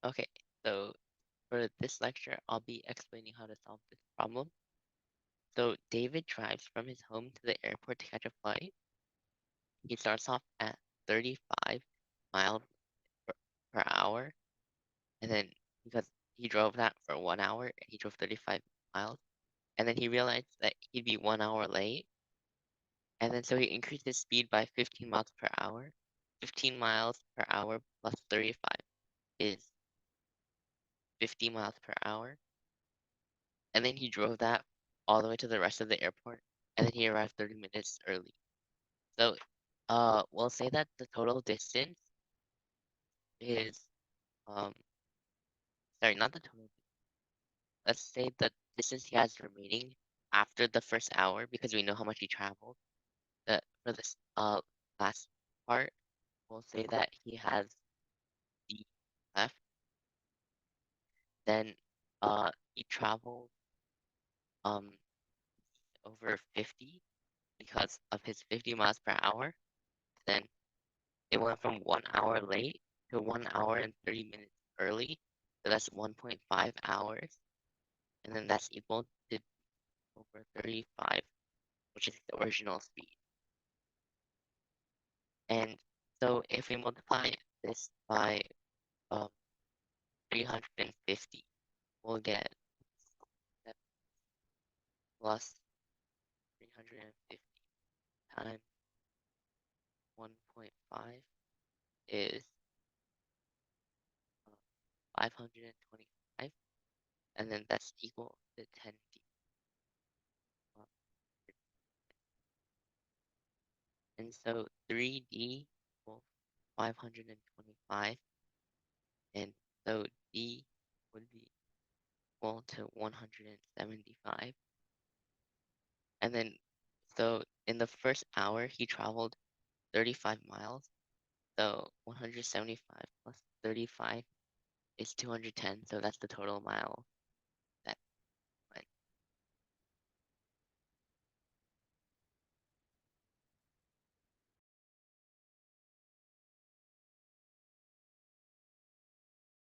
Okay, so for this lecture, I'll be explaining how to solve this problem. So David drives from his home to the airport to catch a flight. He starts off at 35 miles per, per hour, and then because he drove that for 1 hour, and he drove 35 miles, and then he realized that he'd be 1 hour late, and then so he increased his speed by 15 miles per hour. 15 miles per hour plus 35 is 50 miles per hour. And then he drove that all the way to the rest of the airport, and then he arrived 30 minutes early. So, we'll say that the total distance is, um, sorry, not the total. Let's say the distance he has remaining after the first hour, because we know how much he traveled. That for this last part, we'll say that he has the left. Then, he traveled um over 50 because of his 50 miles per hour. Then it went from 1 hour late to 1 hour and 30 minutes early. So that's 1.5 hours. And then that's equal to over 35, which is the original speed. And so if we multiply this by um, 350, we'll get that plus 350 times 1.5 is 525. And then that's equal to 10 feet. And so 3D equals 525, and so D would be equal to 175. And then, so in the first hour, he traveled 35 miles. So 175 plus 35 is 210. So that's the total mile